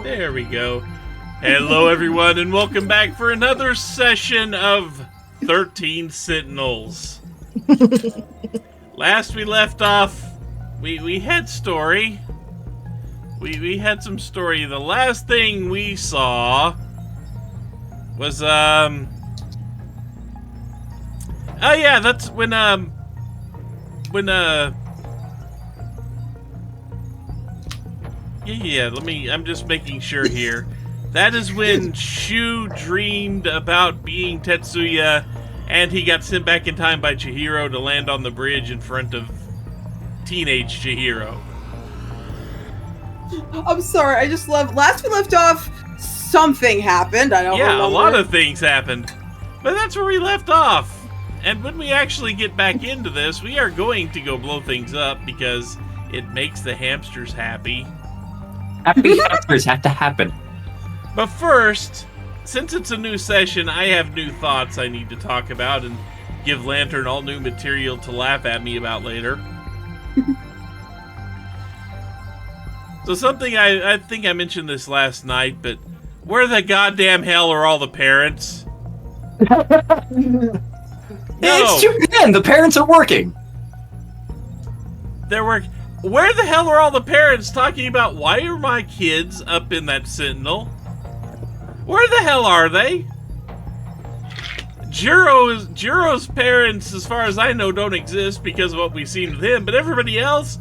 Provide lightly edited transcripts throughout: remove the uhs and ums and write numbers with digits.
There we go. Hello, everyone, and welcome back for another session of 13 Sentinels. Last we left off, we had story. We had some story. The last thing we saw was, oh yeah, that's when, yeah, I'm just making sure here. That is when Shu dreamed about being Tetsuya, and he got sent back in time by Chihiro to land on the bridge in front of teenage Chihiro. I'm sorry, I just love... Last we left off, something happened. I don't remember. Yeah, a lot of things happened. But that's where we left off. And when we actually get back into this, we are going to go blow things up because it makes the hamsters happy. Happy hamsters have to happen. But first, since it's a new session, I have new thoughts I need to talk about and give Lantern all new material to laugh at me about later. So something I think I mentioned this last night, but where the goddamn hell are all the parents? It's Japan! The parents are working! They're working. Where the hell are all the parents talking about why are my kids up in that Sentinel? Where the hell are they? Jiro's parents, as far as I know, don't exist because of what we've seen with him, but everybody else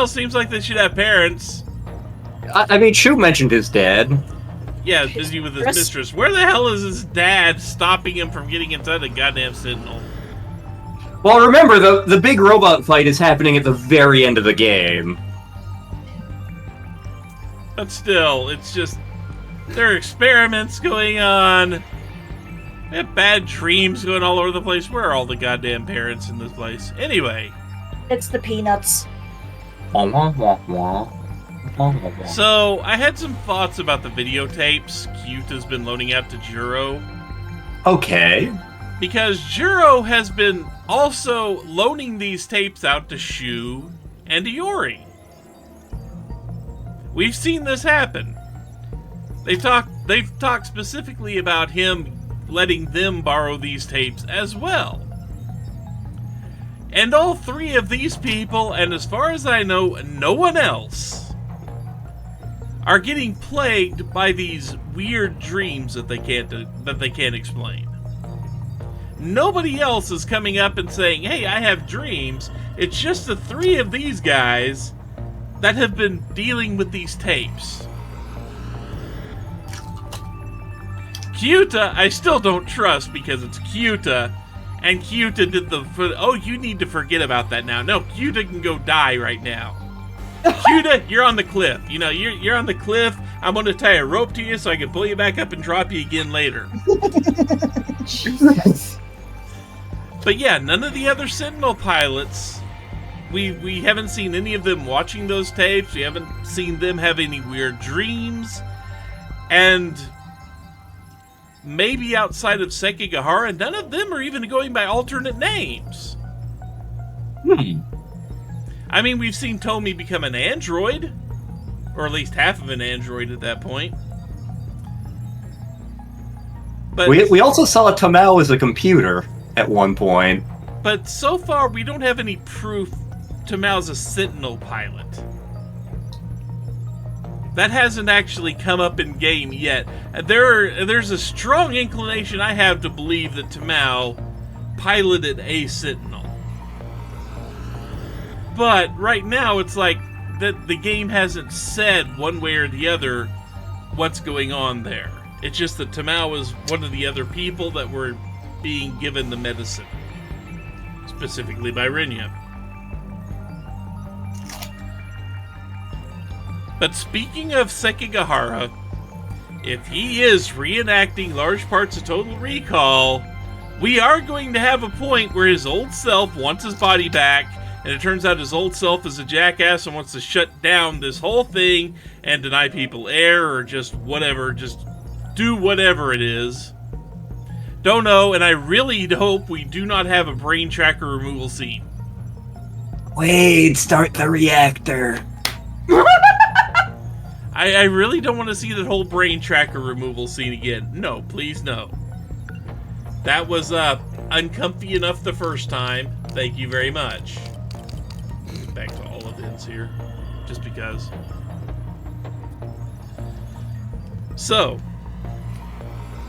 seems like they should have parents. I mean, Shu mentioned his dad. Yeah, busy with his mistress. Where the hell is his dad stopping him from getting inside the goddamn Sentinel? Well, remember, the big robot fight is happening at the very end of the game. But still, it's just... there are experiments going on. We have bad dreams going all over the place. Where are all the goddamn parents in this place? Anyway. It's the peanuts. So, I had some thoughts about the videotapes Cute has been loaning out to Jiro. Okay. Because Jiro has been also loaning these tapes out to Shu and Iori. We've seen this happen. They've talked specifically about him letting them borrow these tapes as well. And all three of these people, and as far as I know, no one else, are getting plagued by these weird dreams that they can't explain. Nobody else is coming up and saying, hey, I have dreams. It's just the three of these guys that have been dealing with these tapes. Kyuta, I still don't trust because it's Kyuta, and Kyuta did the... oh, you need to forget about that now. No, Kyuta can go die right now. Kyuta, you're on the cliff. You know, you're on the cliff. I'm going to tie a rope to you so I can pull you back up and drop you again later. Jesus. But yeah, none of the other Sentinel pilots, we haven't seen any of them watching those tapes. We haven't seen them have any weird dreams. And maybe outside of Sekigahara, none of them are even going by alternate names. I mean, we've seen Tomi become an android, or at least half of an android at that point. But we also saw Tamao as a computer at one point. But so far, we don't have any proof Tamao's a Sentinel pilot. That hasn't actually come up in game yet. There's a strong inclination I have to believe that Tamao piloted a Sentinel. But right now, it's like that the game hasn't said one way or the other what's going on there. It's just that Tamao was one of the other people that were being given the medicine. Specifically by Rinya. But speaking of Sekigahara, if he is reenacting large parts of Total Recall, we are going to have a point where his old self wants his body back, and it turns out his old self is a jackass and wants to shut down this whole thing and deny people air or just whatever, just do whatever it is. Don't know, and I really hope we do not have a brain tracker removal scene. Wait, start the reactor. I really don't want to see that whole brain tracker removal scene again. No, please no. That was uncomfy enough the first time. Thank you very much. Back to all of this here, just because. So,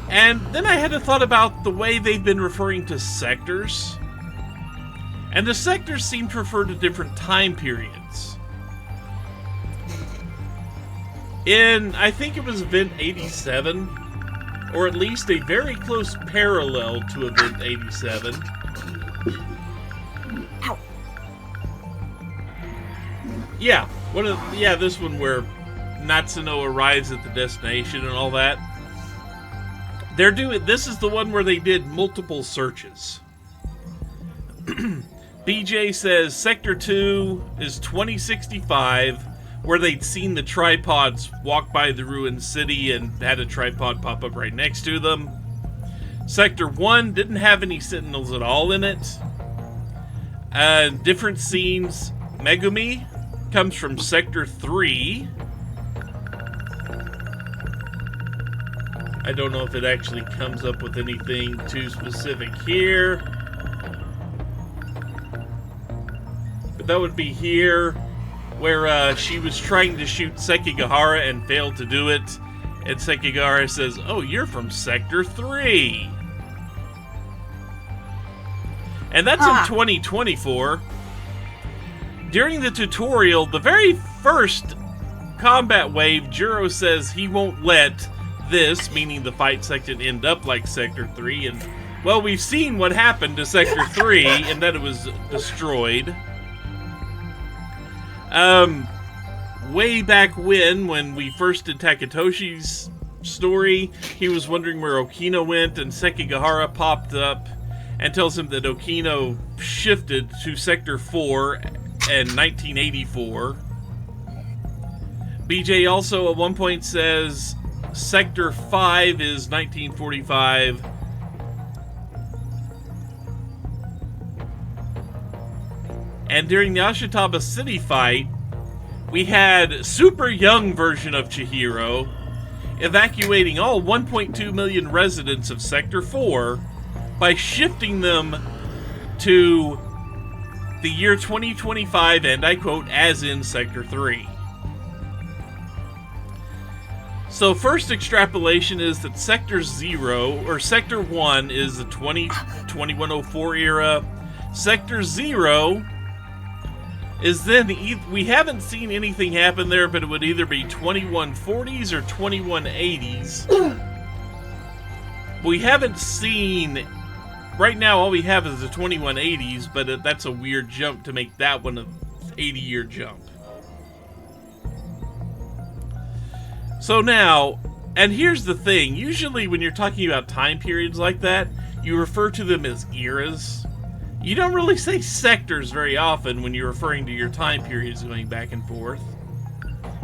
and then I had a thought about the way they've been referring to sectors. And the sectors seem to refer to different time periods. In, I think it was Event 87, or at least a very close parallel to Event 87. Ow. Yeah, this one where Natsuno arrives at the destination and all that. This is the one where they did multiple searches. BJ says Sector 2 is 2065, where they'd seen the tripods walk by the ruined city and had a tripod pop up right next to them. Sector 1 didn't have any Sentinels at all in it. Different scenes. Megumi comes from Sector 3. I don't know if it actually comes up with anything too specific here. But that would be here, where she was trying to shoot Sekigahara and failed to do it. And Sekigahara says, "Oh, you're from Sector 3." And that's in 2024. During the tutorial, the very first combat wave, Juro says he won't let this, meaning the fight section, end up like Sector 3. And, well, we've seen what happened to Sector 3, and that it was destroyed. Way back when we first did Takatoshi's story, he was wondering where Okino went, and Sekigahara popped up and tells him that Okino shifted to Sector 4 in 1984. BJ also at one point says Sector 5 is 1945. And during the Ashitaba City fight, we had super young version of Chihiro evacuating all 1.2 million residents of Sector 4 by shifting them to the year 2025, and I quote, as in Sector 3. So first extrapolation is that Sector 0, or Sector 1 is the 2104 era. Sector 0 is then, we haven't seen anything happen there, but it would either be 2140s or 2180s. We haven't seen, right now all we have is the 2180s, but that's a weird jump to make that one an 80-year jump. So now, and here's the thing, usually when you're talking about time periods like that, you refer to them as eras. You don't really say sectors very often when you're referring to your time periods going back and forth.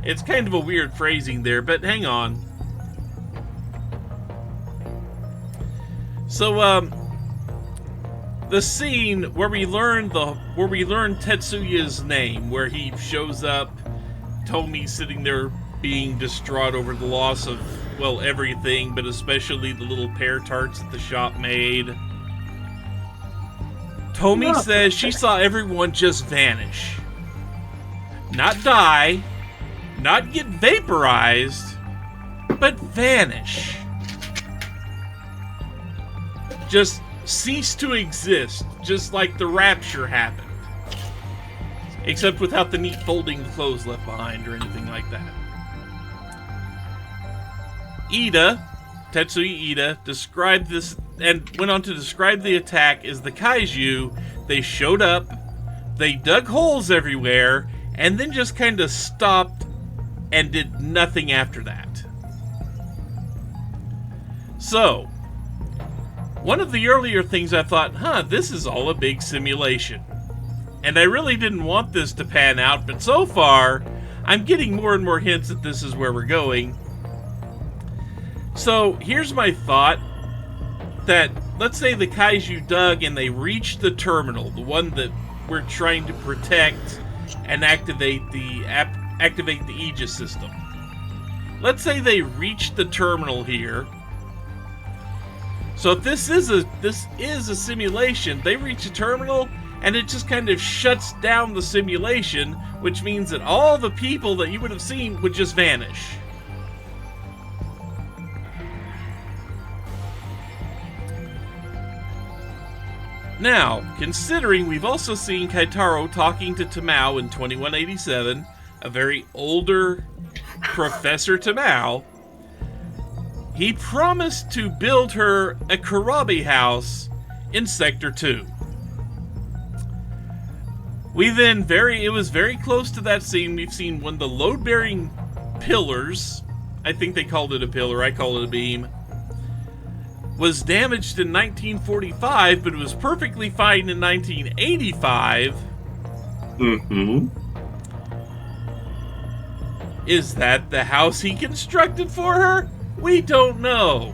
It's kind of a weird phrasing there, but hang on. So, the scene where we learn Tetsuya's name, where he shows up, Tomi's sitting there being distraught over the loss of, well, everything, but especially the little pear tarts that the shop made. Tomi says she saw everyone just vanish. Not die, not get vaporized, but vanish. Just cease to exist, just like the rapture happened. Except without the neat folding of clothes left behind or anything like that. Tetsuya Ida, described this and went on to describe the attack as the kaiju. They showed up, they dug holes everywhere, and then just kind of stopped and did nothing after that. So, one of the earlier things I thought, this is all a big simulation. And I really didn't want this to pan out, but so far, I'm getting more and more hints that this is where we're going. So, here's my thought, that let's say the kaiju dug and they reached the terminal, the one that we're trying to protect and activate the Aegis system. let's say they reach the terminal here. So if this is a simulation, they reach a terminal and it just kind of shuts down the simulation, which means that all the people that you would have seen would just vanish. Now, considering we've also seen Kaitaro talking to Tamao in 2187, a very older Professor Tamao, he promised to build her a Kurabi house in Sector 2. It was very close to that scene. We've seen one of the load-bearing pillars, I think they called it a pillar, I call it a beam, was damaged in 1945, but it was perfectly fine in 1985. Mm-hmm. Is that the house he constructed for her? We don't know.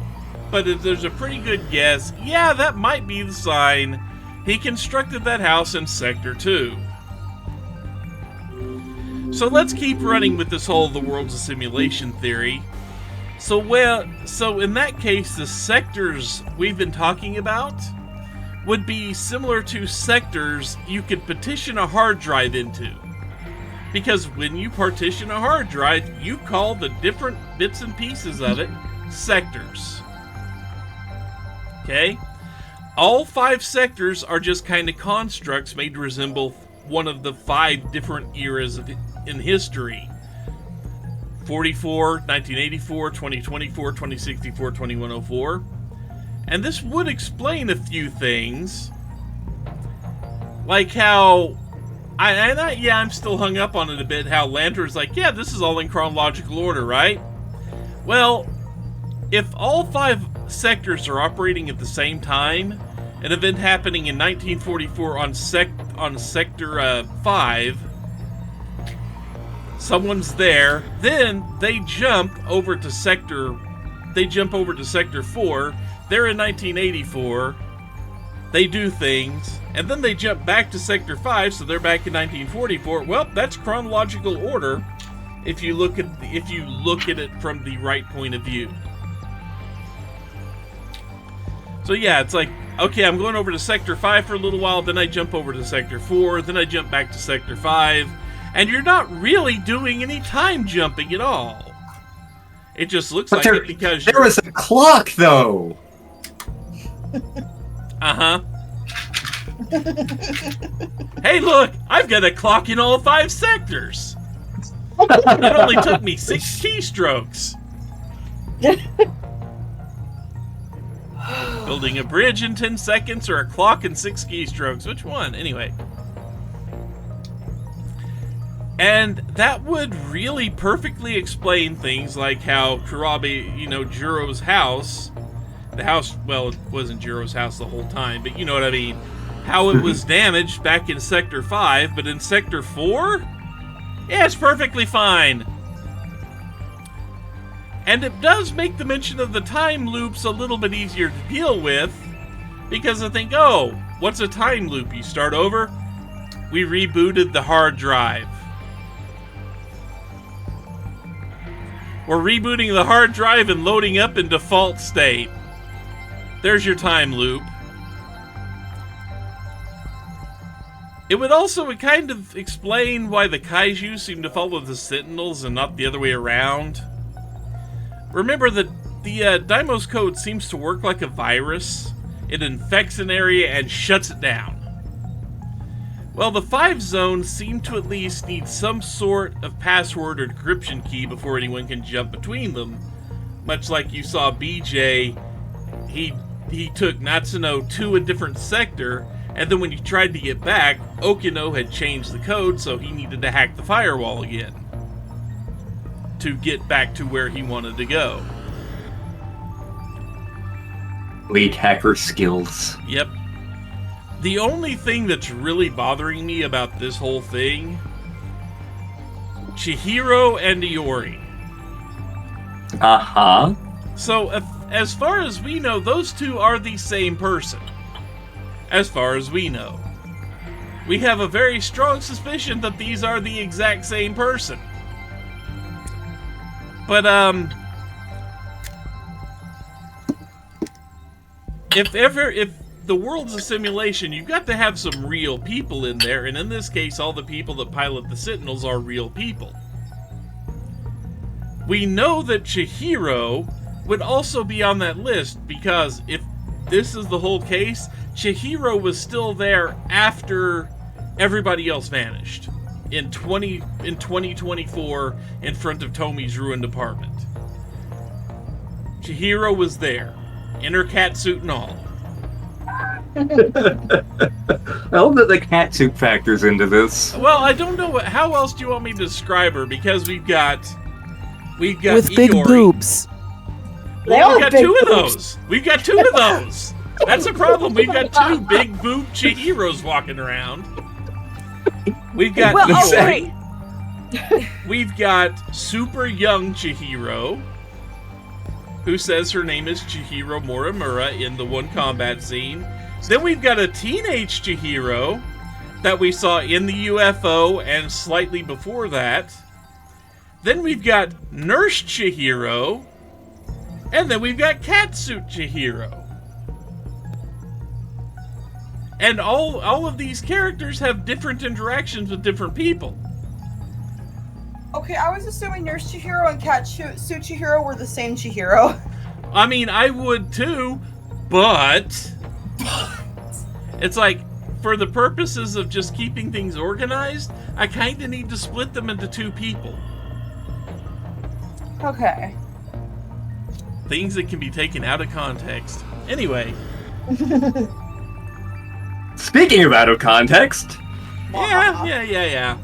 But if there's a pretty good guess, yeah, that might be the sign. He constructed that house in Sector 2. So let's keep running with this whole the world's a simulation theory. So in that case, the sectors we've been talking about would be similar to sectors you could petition a hard drive into. Because when you partition a hard drive, you call the different bits and pieces of it sectors. Okay? All 5 sectors are just kind of constructs made to resemble one of the 5 different eras in history. 44, 1984, 2024, 2064, 2104. And this would explain a few things. Like how... I'm still hung up on it a bit, how Lanter's like, yeah, this is all in chronological order, right? Well, if all 5 sectors are operating at the same time, an event happening in 1944 on Sector 5... someone's there, then they jump over to Sector 4, they're in 1984, they do things, and then they jump back to Sector 5, so they're back in 1944. Well, that's chronological order if you look at it from the right point of view. So yeah, it's like, okay, I'm going over to Sector 5 for a little while, then I jump over to Sector 4, then I jump back to Sector 5, and you're not really doing any time jumping at all. It just looks like it because there was a clock, though. Uh-huh. Hey, look! I've got a clock in all 5 sectors! It only took me 6 keystrokes. Building a bridge in 10 seconds or a clock in 6 keystrokes? Which one? Anyway. And that would really perfectly explain things like how Kurabi, Juro's house, the house, well, it wasn't Juro's house the whole time, but you know what I mean, how it was damaged back in Sector 5, but in Sector 4? Yeah, it's perfectly fine. And it does make the mention of the time loops a little bit easier to deal with, because I think, oh, what's a time loop? You start over? We rebooted the hard drive. We're rebooting the hard drive and loading up in default state. There's your time loop. It would also kind of explain why the Kaiju seem to follow the Sentinels and not the other way around. Remember that the Daimos code seems to work like a virus. It infects an area and shuts it down. Well, the 5 zones seem to at least need some sort of password or decryption key before anyone can jump between them. Much like you saw BJ, he took Natsuno to a different sector, and then when he tried to get back, Okino had changed the code, so he needed to hack the firewall again to get back to where he wanted to go. Elite hacker skills. Yep. The only thing that's really bothering me about this whole thing, Chihiro and Iori. Uh-huh. So, as far as we know, those two are the same person. As far as we know. We have a very strong suspicion that these are the exact same person. But, if the world's a simulation, you've got to have some real people in there, and in this case, all the people that pilot the Sentinels are real people. We know that Chihiro would also be on that list, because if this is the whole case, Chihiro was still there after everybody else vanished in 2024 in front of Tomi's ruined apartment. Chihiro was there, in her cat suit and all. I love that the cat suit factors into this. Well, I don't know how else do you want me to describe her, because we've got With Iori. big boobs. Well, They we've are got big two of boobs. those. We've got two of those. That's a problem. We've got two big boob Chihiros walking around. We've got Well, Iori. okay. We've got super young Chihiro, who says her name is Chihiro Morimura in the one combat scene. Then we've got a teenage Chihiro that we saw in the UFO and slightly before that. Then we've got Nurse Chihiro. And then we've got Catsuit Chihiro. And all of these characters have different interactions with different people. Okay, I was assuming Nurse Chihiro and Suit Chihiro were the same Chihiro. I mean, I would too, but it's like, for the purposes of just keeping things organized, I kind of need to split them into two people. Okay. Things that can be taken out of context. Anyway. Speaking of out of context, Yeah.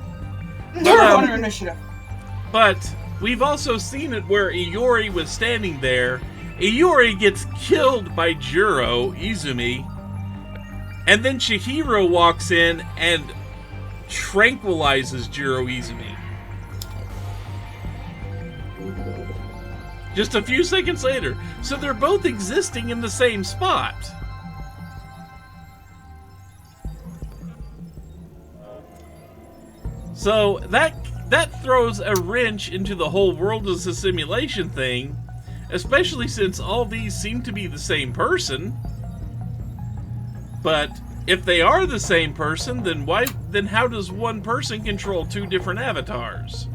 They're on your initiative. But we've also seen it where Iori was standing there. Iori gets killed by Juro Izumi. And then Chihiro walks in and tranquilizes Juro Izumi. Just a few seconds later. So they're both existing in the same spot. So that throws a wrench into the whole world as a simulation thing, especially since all these seem to be the same person. But if they are the same person, then how does one person control two different avatars?